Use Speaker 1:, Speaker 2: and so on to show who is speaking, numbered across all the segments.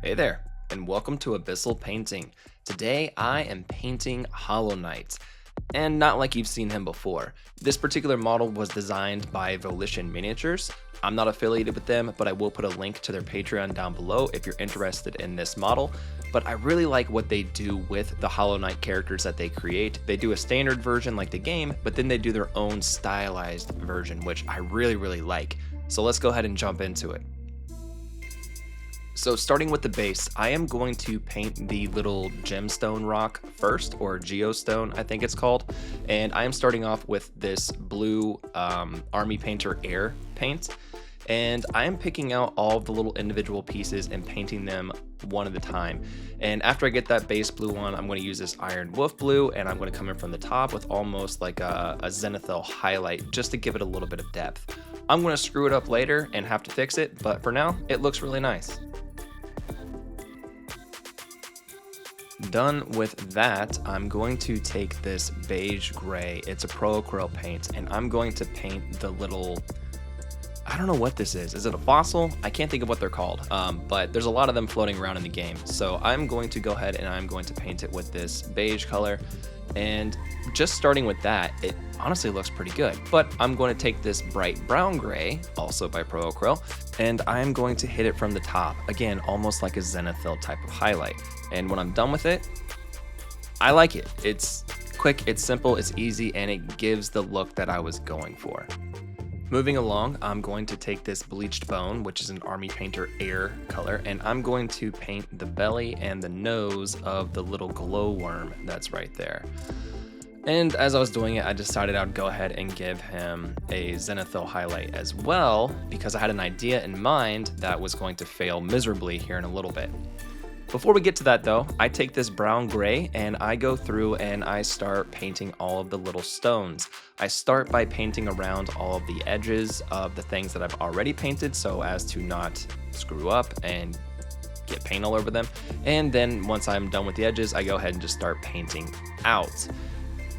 Speaker 1: Hey there, and welcome to Abyssal Painting. Today I am painting Hollow Knight, and not like you've seen him before. This particular model was designed by Volition Miniatures. I'm not affiliated with them, but I will put a link to their Patreon down below if you're interested in this model. But I really like what they do with the Hollow Knight characters that they create. They do a standard version like the game, but then they do their own stylized version, which I really like. So let's go ahead and jump into it. So starting with the base, I am going to paint the little gemstone rock first, or geostone I think it's called, and I am starting off with this blue Army Painter Air paint, and I am picking out all of the little individual pieces and painting them one at a time. And after I get that base blue on, I'm going to use this Iron Wolf blue, and I'm going to come in from the top with almost like a zenithal highlight just to give it a little bit of depth. I'm going to screw it up later and have to fix it, but for now it looks really nice. Done with that, I'm going to take this beige gray, it's a pro acrylic paint, and I'm going to paint the little, I don't know what this is it a fossil? I can't think of what they're called, but there's a lot of them floating around in the game. So I'm going to go ahead and I'm going to paint it with this beige color, and just starting with that, it honestly looks pretty good. But I'm going to take this bright brown gray, also by Pro Acryl, and I'm going to hit it from the top, again, almost like a zenithal type of highlight. And when I'm done with it, I like it. It's quick, it's simple, it's easy, and it gives the look that I was going for. Moving along, I'm going to take this bleached bone, which is an Army Painter Air color, and I'm going to paint the belly and the nose of the little glowworm that's right there. And as I was doing it, I decided I'd go ahead and give him a zenithal highlight as well, because I had an idea in mind that was going to fail miserably here in a little bit. Before we get to that though, I take this brown gray and I go through and I start painting all of the little stones. I start by painting around all of the edges of the things that I've already painted so as to not screw up and get paint all over them. And then once I'm done with the edges, I go ahead and just start painting out.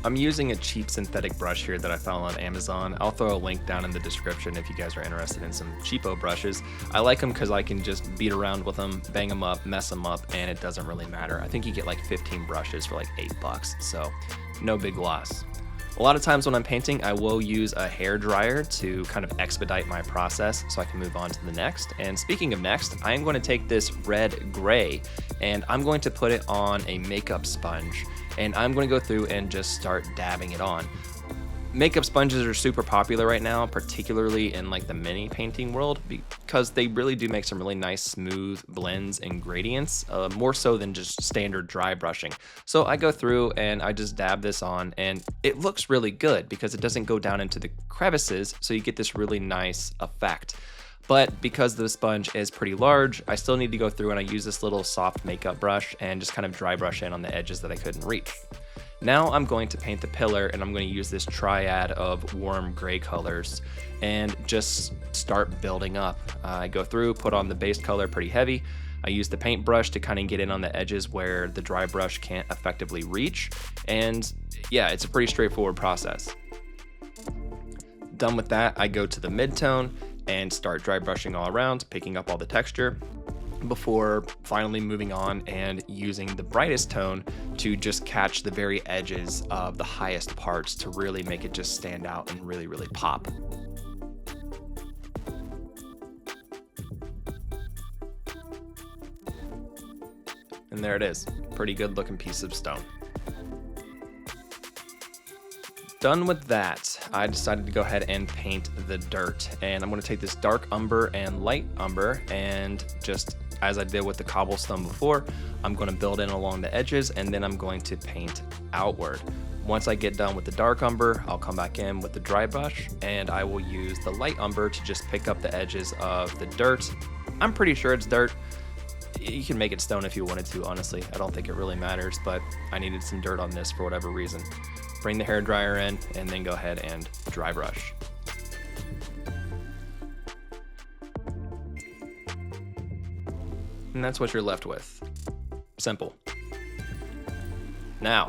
Speaker 1: I'm using a cheap synthetic brush here that I found on Amazon. I'll throw a link down in the description if you guys are interested in some cheapo brushes. I like them because I can just beat around with them, bang them up, mess them up, and it doesn't really matter. I think you get like 15 brushes for like $8, so no big loss. A lot of times when I'm painting, I will use a hair dryer to kind of expedite my process so I can move on to the next. And speaking of next, I am going to take this red gray and I'm going to put it on a makeup sponge. And I'm going to go through and just start dabbing it on. Makeup sponges are super popular right now, particularly in like the mini painting world, because they really do make some really nice smooth blends and gradients, more so than just standard dry brushing. So I go through and I just dab this on, and it looks really good because it doesn't go down into the crevices, so you get this really nice effect. But because the sponge is pretty large, I still need to go through and I use this little soft makeup brush and just kind of dry brush in on the edges that I couldn't reach. Now I'm going to paint the pillar, and I'm going to use this triad of warm gray colors and just start building up. I go through, put on the base color pretty heavy. I use the paintbrush to kind of get in on the edges where the dry brush can't effectively reach. And yeah, it's a pretty straightforward process. Done with that, I go to the mid-tone and start dry brushing all around, picking up all the texture, before finally moving on and using the brightest tone to just catch the very edges of the highest parts to really make it just stand out and really pop. And there it is, pretty good looking piece of stone. Done with that, I decided to go ahead and paint the dirt, and I'm going to take this dark umber and light umber, and just as I did with the cobblestone before, I'm going to build in along the edges, and then I'm going to paint outward. Once I get done with the dark umber, I'll come back in with the dry brush, and I will use the light umber to just pick up the edges of the dirt. I'm pretty sure it's dirt. You can make it stone if you wanted to, honestly. I don't think it really matters, but I needed some dirt on this for whatever reason. Bring the hair dryer in, and then go ahead and dry brush. And that's what you're left with. Simple. Now,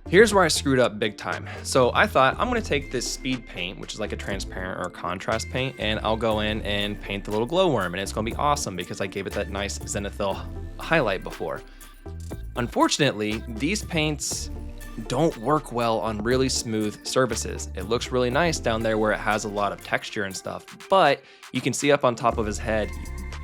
Speaker 1: here's where I screwed up big time. So I thought I'm gonna take this speed paint, which is like a transparent or contrast paint, and I'll go in and paint the little glowworm, and it's gonna be awesome because I gave it that nice zenithal highlight before. Unfortunately, these paints don't work well on really smooth surfaces. It looks really nice down there where it has a lot of texture and stuff, but you can see up on top of his head,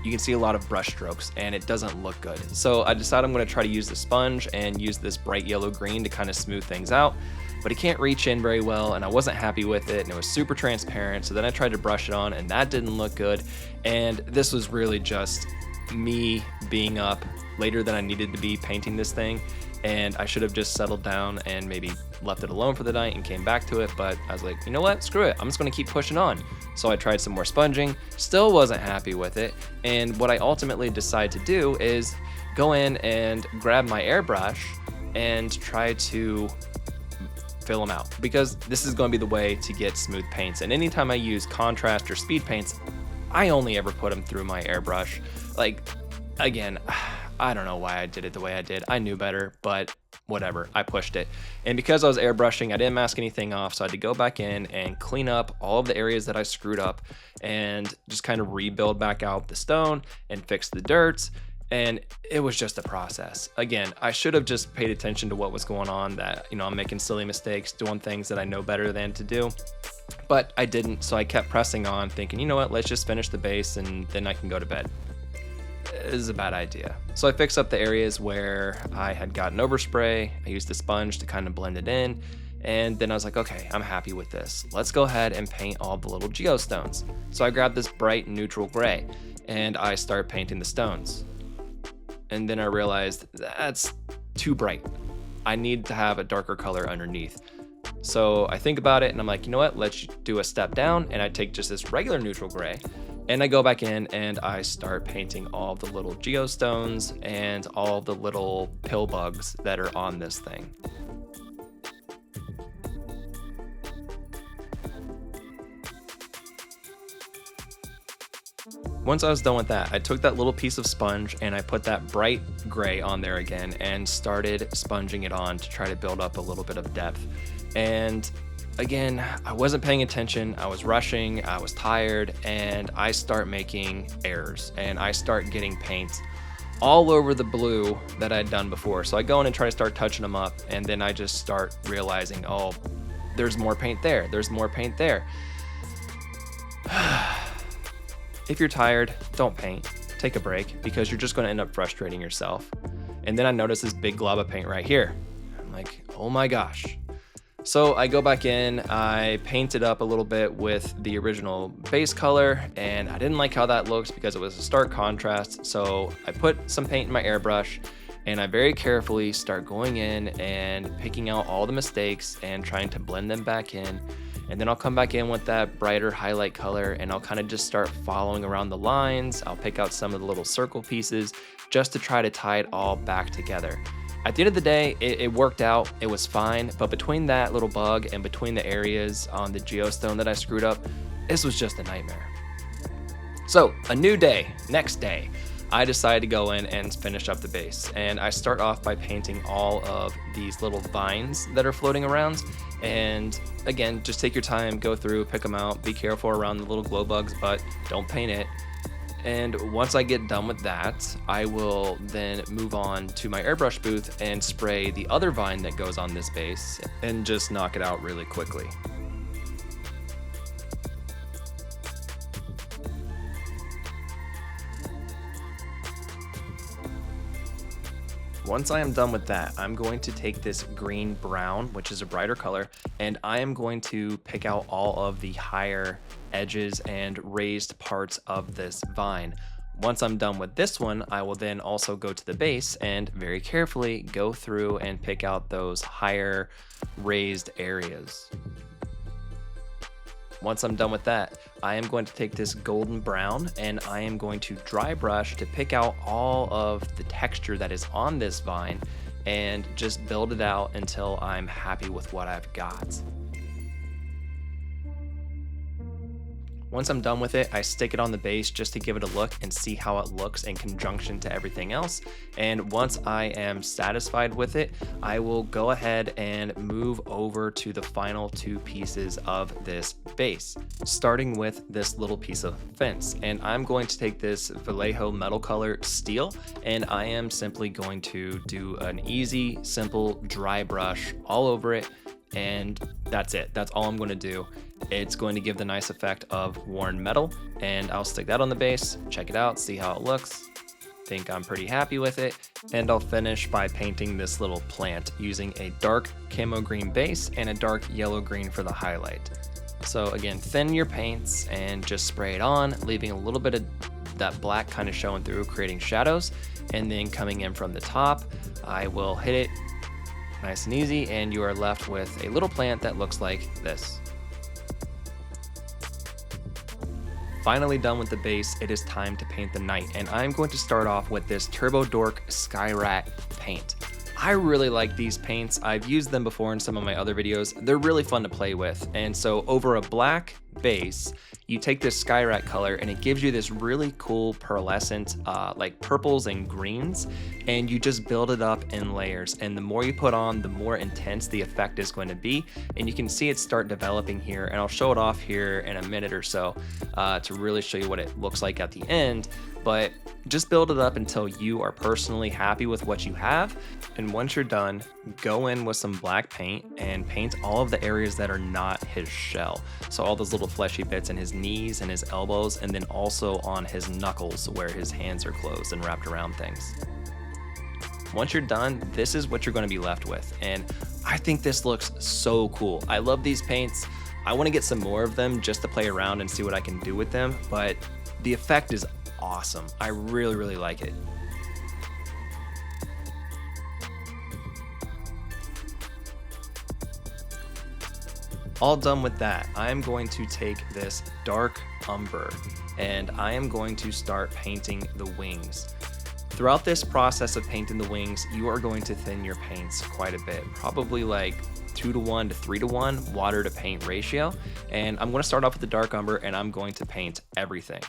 Speaker 1: you can see a lot of brush strokes and it doesn't look good. So I decided I'm gonna try to use the sponge and use this bright yellow green to kind of smooth things out, but it can't reach in very well and I wasn't happy with it and it was super transparent. So then I tried to brush it on and that didn't look good. And this was really just me being up later than I needed to be painting this thing, and I should have just settled down and maybe left it alone for the night and came back to it, but I was like, you know what, screw it, I'm just gonna keep pushing on. So I tried some more sponging, still wasn't happy with it, and what I ultimately decided to do is go in and grab my airbrush and try to fill them out, because this is going to be the way to get smooth paints. And anytime I use contrast or speed paints, I only ever put them through my airbrush. Like, again, I don't know why I did it the way I did. I knew better, but whatever, I pushed it. And because I was airbrushing, I didn't mask anything off, so I had to go back in and clean up all of the areas that I screwed up and just kind of rebuild back out the stone and fix the dirt. And it was just a process. Again, I should have just paid attention to what was going on, that, you know, I'm making silly mistakes, doing things that I know better than to do, but I didn't. So I kept pressing on thinking, you know what, let's just finish the base and then I can go to bed. It is a bad idea. So I fixed up the areas where I had gotten overspray. I used the sponge to kind of blend it in. And then I was like, okay, I'm happy with this. Let's go ahead and paint all the little geostones. So I grabbed this bright neutral gray and I start painting the stones. And then I realized that's too bright. I need to have a darker color underneath. So I think about it and I'm like, you know what, let's do a step down, and I take just this regular neutral gray and I go back in and I start painting all the little geostones and all the little pill bugs that are on this thing. Once I was done with that, I took that little piece of sponge and I put that bright gray on there again and started sponging it on to try to build up a little bit of depth. And again, I wasn't paying attention, I was rushing, I was tired, and I start making errors and I start getting paint all over the blue that I'd done before. So I go in and try to start touching them up, and then I just start realizing, oh, there's more paint there, there's more paint there. If you're tired, don't paint. Take a break, because you're just going to end up frustrating yourself. And then I noticed this big glob of paint right here. I'm like, oh my gosh. So I go back in, I paint it up a little bit with the original base color, and I didn't like how that looks because it was a stark contrast. So I put some paint in my airbrush and I very carefully start going in and picking out all the mistakes and trying to blend them back in. And then I'll come back in with that brighter highlight color and I'll kind of just start following around the lines. I'll pick out some of the little circle pieces just to try to tie it all back together. At the end of the day, it worked out, it was fine, but between that little bug and between the areas on the geostone that I screwed up, this was just a nightmare. So, a new day, next day, I decided to go in and finish up the base. And I start off by painting all of these little vines that are floating around. And again, just take your time, go through, pick them out, be careful around the little glow bugs, but don't paint it. And once I get done with that, I will then move on to my airbrush booth and spray the other vine that goes on this base and just knock it out really quickly. Once I am done with that, I'm going to take this green brown, which is a brighter color, and I am going to pick out all of the higher edges and raised parts of this vine. Once I'm done with this one, I will then also go to the base and very carefully go through and pick out those higher raised areas. Once I'm done with that, I am going to take this golden brown and I am going to dry brush to pick out all of the texture that is on this vine and just build it out until I'm happy with what I've got. Once I'm done with it, I stick it on the base just to give it a look and see how it looks in conjunction to everything else. And once I am satisfied with it, I will go ahead and move over to the final two pieces of this base, starting with this little piece of fence. And I'm going to take this Vallejo metal color steel, and I am simply going to do an easy, simple dry brush all over it. And that's it. That's all I'm going to do. It's going to give the nice effect of worn metal, and I'll stick that on the base, check it out, see how it looks. Think I'm pretty happy with it, and I'll finish by painting this little plant using a dark camo green base and a dark yellow green for the highlight. So again, thin your paints and just spray it on, leaving a little bit of that black kind of showing through, creating shadows, and then coming in from the top, I will hit it nice and easy, and you are left with a little plant that looks like this. Finally done with the base, it is time to paint the knight, and I'm going to start off with this Turbo Dork Skyrat paint. I really like these paints. I've used them before in some of my other videos. They're really fun to play with, and so over a black base, you take this Skyrat color and it gives you this really cool pearlescent like purples and greens, and you just build it up in layers, and the more you put on, the more intense the effect is going to be. And you can see it start developing here, and I'll show it off here in a minute or so to really show you what it looks like at the end. But just build it up until you are personally happy with what you have. And once you're done, go in with some black paint and paint all of the areas that are not his shell. So all those little fleshy bits in his knees and his elbows, and then also on his knuckles where his hands are closed and wrapped around things. Once you're done, this is what you're going to be left with. And I think this looks so cool. I love these paints. I want to get some more of them just to play around and see what I can do with them, but the effect is awesome. I really, really like it. All done with that, I'm going to take this dark umber and I am going to start painting the wings. Throughout this process of painting the wings, you are going to thin your paints quite a bit, probably like 2:1 to 3:1 water to paint ratio. And I'm going to start off with the dark umber and I'm going to paint everything.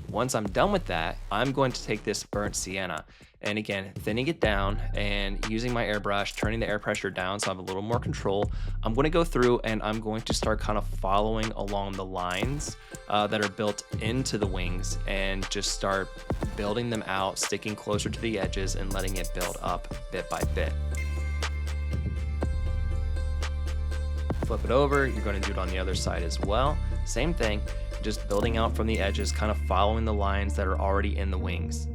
Speaker 1: Once I'm done with that, I'm going to take this burnt sienna and again, thinning it down and using my airbrush, turning the air pressure down so I have a little more control. I'm going to go through and I'm going to start kind of following along the lines that are built into the wings and just start building them out, sticking closer to the edges and letting it build up bit by bit. Flip it over, you're going to do it on the other side as well. Same thing, just building out from the edges, kind of following the lines that are already in the wings.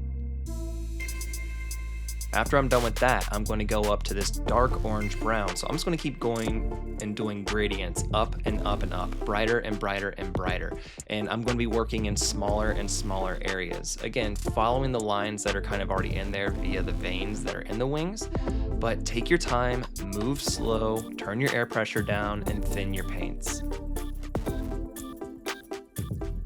Speaker 1: After I'm done with that, I'm going to go up to this dark orange brown. So I'm just going to keep going and doing gradients up and up and up, brighter and brighter and brighter. And I'm going to be working in smaller and smaller areas. Again, following the lines that are kind of already in there via the veins that are in the wings. But take your time, move slow, turn your air pressure down, and thin your paints.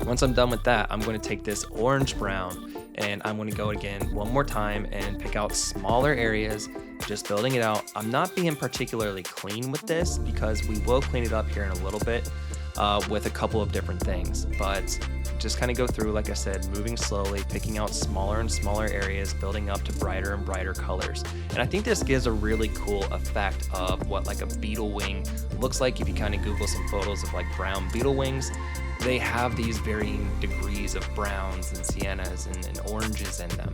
Speaker 1: Once I'm done with that, I'm going to take this orange brown and I'm going to go again one more time and pick out smaller areas, just building it out. I'm not being particularly clean with this because we will clean it up here in a little bit with a couple of different things, but just kind of go through, like I said, moving slowly, picking out smaller and smaller areas, building up to brighter and brighter colors. And I think this gives a really cool effect of what like a beetle wing looks like. If you kind of Google some photos of like brown beetle wings, they have these varying degrees of browns and siennas and oranges in them.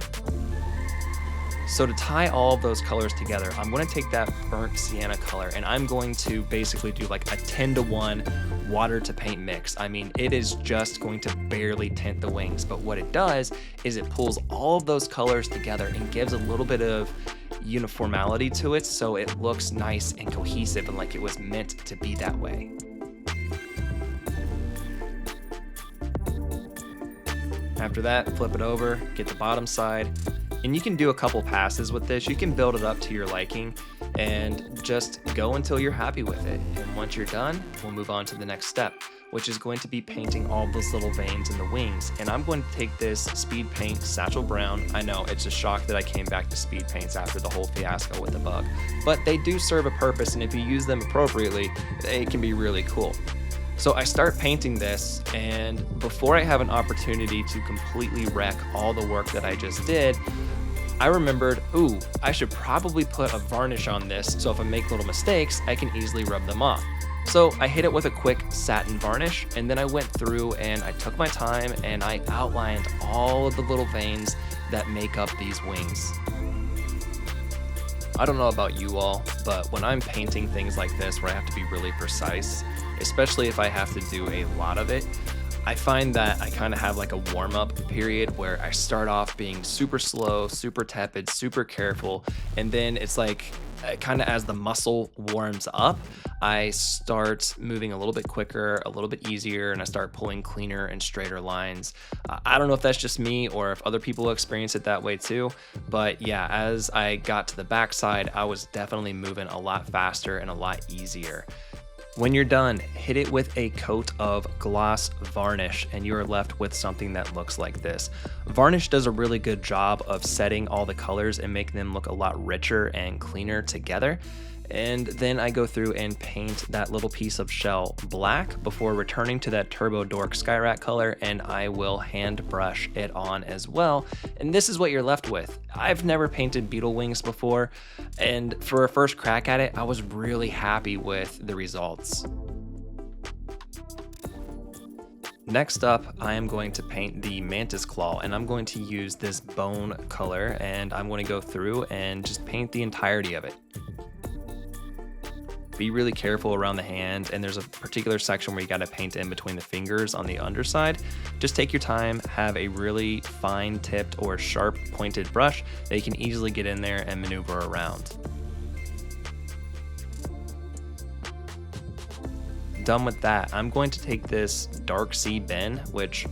Speaker 1: So to tie all of those colors together, I'm going to take that burnt sienna color and I'm going to basically do like a 10:1 water to paint mix. I mean, it is just going to barely tint the wings, but what it does is it pulls all of those colors together and gives a little bit of uniformity to it so it looks nice and cohesive and like it was meant to be that way. After that, flip it over, get the bottom side, and you can do a couple passes with this. You can build it up to your liking and just go until you're happy with it. And once you're done, we'll move on to the next step, which is going to be painting all those little veins in the wings. And I'm going to take this speed paint Satchel Brown. I know it's a shock that I came back to speed paints after the whole fiasco with the bug, but they do serve a purpose, and if you use them appropriately, they can be really cool. So I start painting this, and before I have an opportunity to completely wreck all the work that I just did, I remembered, ooh, I should probably put a varnish on this so if I make little mistakes, I can easily rub them off. So I hit it with a quick satin varnish, and then I went through and I took my time and I outlined all of the little veins that make up these wings. I don't know about you all, but when I'm painting things like this where I have to be really precise, especially if I have to do a lot of it, I find that I kind of have like a warm-up period where I start off being super slow, super tepid, super careful, and then it's like kind of as the muscle warms up, I start moving a little bit quicker, a little bit easier, and I start pulling cleaner and straighter lines. I don't know if that's just me or if other people experience it that way too, but yeah, as I got to the backside, I was definitely moving a lot faster and a lot easier. When you're done, hit it with a coat of gloss varnish and you are left with something that looks like this. Varnish does a really good job of setting all the colors and making them look a lot richer and cleaner together. And then I go through and paint that little piece of shell black before returning to that Turbo Dork Skyrat color, and I will hand brush it on as well. And this is what you're left with. I've never painted beetle wings before, and for a first crack at it, I was really happy with the results. Next up, I am going to paint the mantis claw, and I'm going to use this bone color, and I'm going to go through and just paint the entirety of it. Be really careful around the hand, and there's a particular section where you got to paint in between the fingers on the underside. Just take your time, have a really fine tipped or sharp pointed brush that you can easily get in there and maneuver around. Done with that, I'm going to take this dark sea Ben, which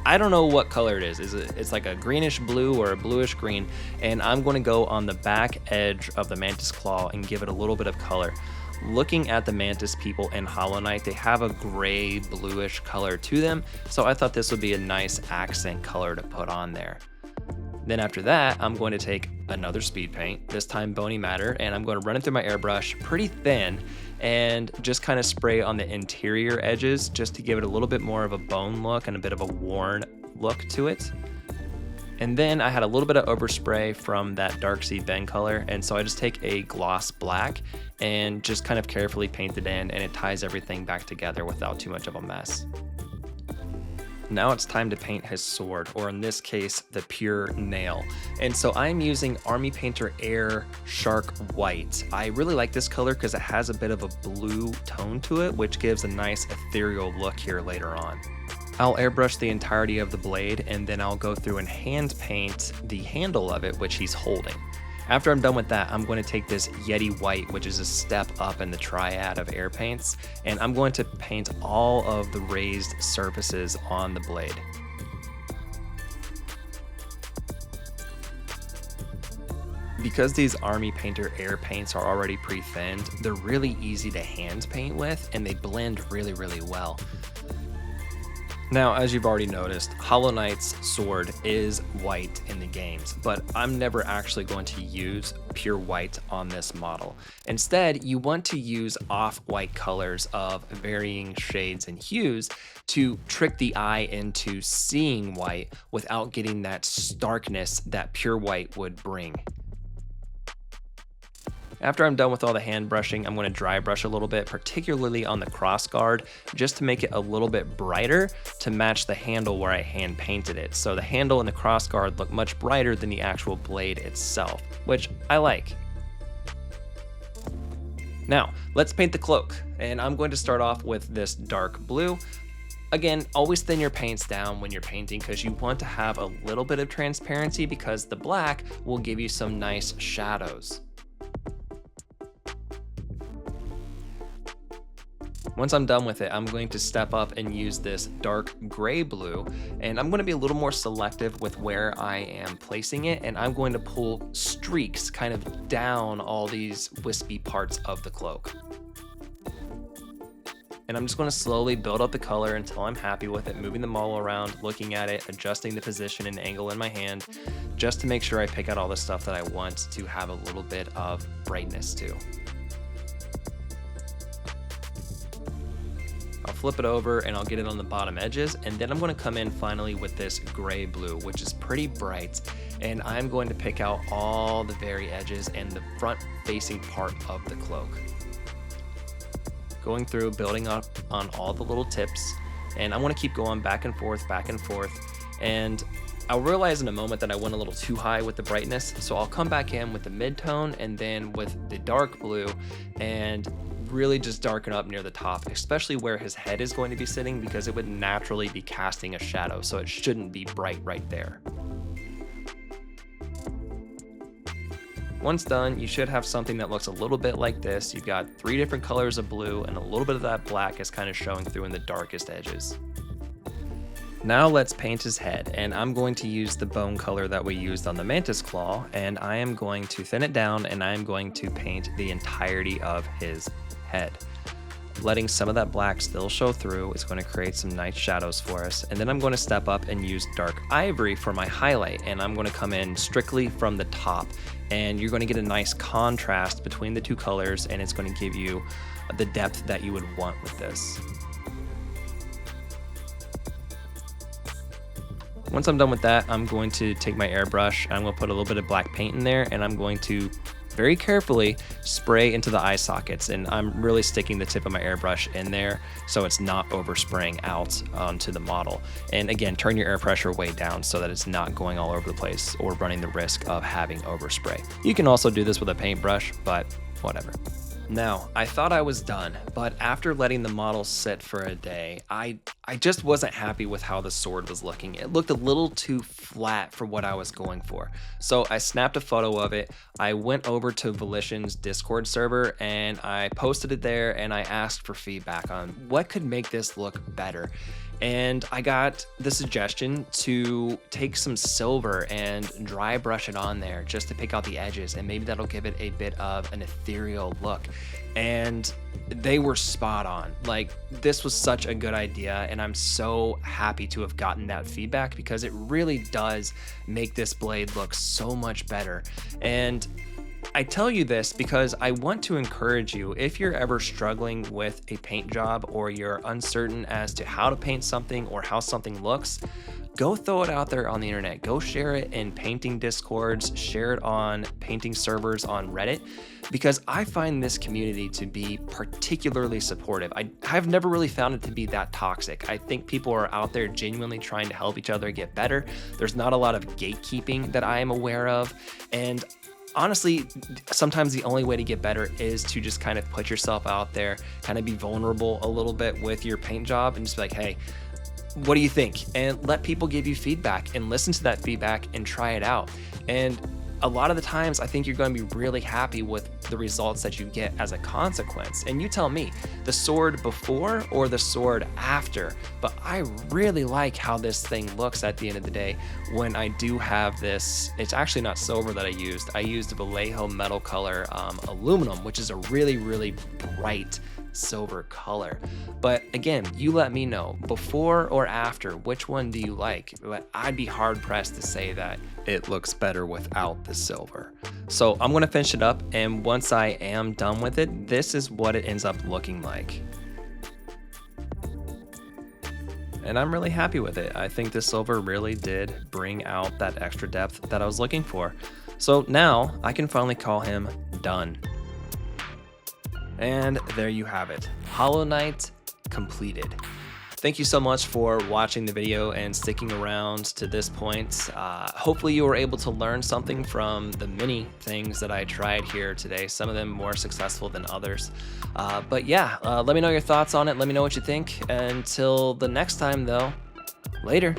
Speaker 1: I don't know what color it is. It's like a greenish blue or a bluish green, and I'm going to go on the back edge of the mantis claw and give it a little bit of color. Looking at the mantis people in Hollow Knight, they have a gray bluish color to them, so I thought this would be a nice accent color to put on there. Then after that, I'm going to take another speed paint, this time Bony Matter, and I'm going to run it through my airbrush pretty thin and just kind of spray on the interior edges just to give it a little bit more of a bone look and a bit of a worn look to it. And then I had a little bit of overspray from that Dark Sea Ben color, and so I just take a gloss black and just kind of carefully paint it in, and it ties everything back together without too much of a mess. Now it's time to paint his sword, or in this case, the pure nail. And so I'm using Army Painter Air Shark White. I really like this color because it has a bit of a blue tone to it, which gives a nice ethereal look here later on. I'll airbrush the entirety of the blade, and then I'll go through and hand paint the handle of it, which he's holding. After I'm done with that, I'm going to take this Yeti White, which is a step up in the triad of air paints, and I'm going to paint all of the raised surfaces on the blade. Because these Army Painter air paints are already pre-thinned, they're really easy to hand paint with, and they blend really, really well. Now, as you've already noticed, Hollow Knight's sword is white in the games, but I'm never actually going to use pure white on this model. Instead, you want to use off-white colors of varying shades and hues to trick the eye into seeing white without getting that starkness that pure white would bring. After I'm done with all the hand brushing, I'm going to dry brush a little bit, particularly on the cross guard, just to make it a little bit brighter to match the handle where I hand painted it. So the handle and the cross guard look much brighter than the actual blade itself, which I like. Now, let's paint the cloak, and I'm going to start off with this dark blue. Again, always thin your paints down when you're painting because you want to have a little bit of transparency because the black will give you some nice shadows. Once I'm done with it, I'm going to step up and use this dark gray blue, and I'm going to be a little more selective with where I am placing it, and I'm going to pull streaks kind of down all these wispy parts of the cloak. And I'm just going to slowly build up the color until I'm happy with it, moving them all around, looking at it, adjusting the position and angle in my hand, just to make sure I pick out all the stuff that I want to have a little bit of brightness to. I'll flip it over and I'll get it on the bottom edges. And then I'm going to come in finally with this gray blue, which is pretty bright. And I'm going to pick out all the very edges and the front facing part of the cloak. Going through, building up on all the little tips. And I want to keep going back and forth, and I'll realize in a moment that I went a little too high with the brightness, so I'll come back in with the mid-tone and then with the dark blue and really just darken up near the top, especially where his head is going to be sitting, because it would naturally be casting a shadow, so it shouldn't be bright right there. Once done, you should have something that looks a little bit like this. You've got 3 different colors of blue and a little bit of that black is kind of showing through in the darkest edges. Now let's paint his head, and I'm going to use the bone color that we used on the mantis claw, and I am going to thin it down and I'm going to paint the entirety of his head. Letting some of that black still show through is going to create some nice shadows for us. And then I'm going to step up and use dark ivory for my highlight, and I'm going to come in strictly from the top, and you're going to get a nice contrast between the 2 colors, and it's going to give you the depth that you would want with this. Once I'm done with that, I'm going to take my airbrush, I'm going to put a little bit of black paint in there, and I'm going to very carefully spray into the eye sockets, and I'm really sticking the tip of my airbrush in there so it's not overspraying out onto the model. And again, turn your air pressure way down so that it's not going all over the place or running the risk of having overspray. You can also do this with a paintbrush, but whatever. Now, I thought I was done, but after letting the model sit for a day, I just wasn't happy with how the sword was looking. It looked a little too flat for what I was going for. So I snapped a photo of it. I went over to Volition's Discord server and I posted it there, and I asked for feedback on what could make this look better. And I got the suggestion to take some silver and dry brush it on there just to pick out the edges, and maybe that'll give it a bit of an ethereal look. And they were spot on. Like, this was such a good idea, and I'm so happy to have gotten that feedback, because it really does make this blade look so much better. And I tell you this because I want to encourage you, if you're ever struggling with a paint job or you're uncertain as to how to paint something or how something looks, go throw it out there on the internet. Go share it in painting discords, share it on painting servers on Reddit, because I find this community to be particularly supportive. I've never really found it to be that toxic. I think people are out there genuinely trying to help each other get better. There's not a lot of gatekeeping that I am aware of, and honestly, sometimes the only way to get better is to just kind of put yourself out there, kind of be vulnerable a little bit with your paint job, and just be like, hey, what do you think? And let people give you feedback, and listen to that feedback and try it out. And a lot of the times, I think you're going to be really happy with the results that you get as a consequence. And you tell me, the sword before or the sword after? But I really like how this thing looks at the end of the day when I do have this. It's actually not silver that I used. I used Vallejo metal color aluminum, which is a really, really bright silver color. But again, you let me know, before or after, which one do you like? But I'd be hard pressed to say that it looks better without the silver. So I'm gonna finish it up, and once I am done with it, this is what it ends up looking like. And I'm really happy with it. I think the silver really did bring out that extra depth that I was looking for. So now I can finally call him done. And there you have it, Hollow Knight completed. Thank you so much for watching the video and sticking around to this point. Hopefully you were able to learn something from the many things that I tried here today, some of them more successful than others. But yeah, let me know your thoughts on it. Let me know what you think. Until the next time though, later.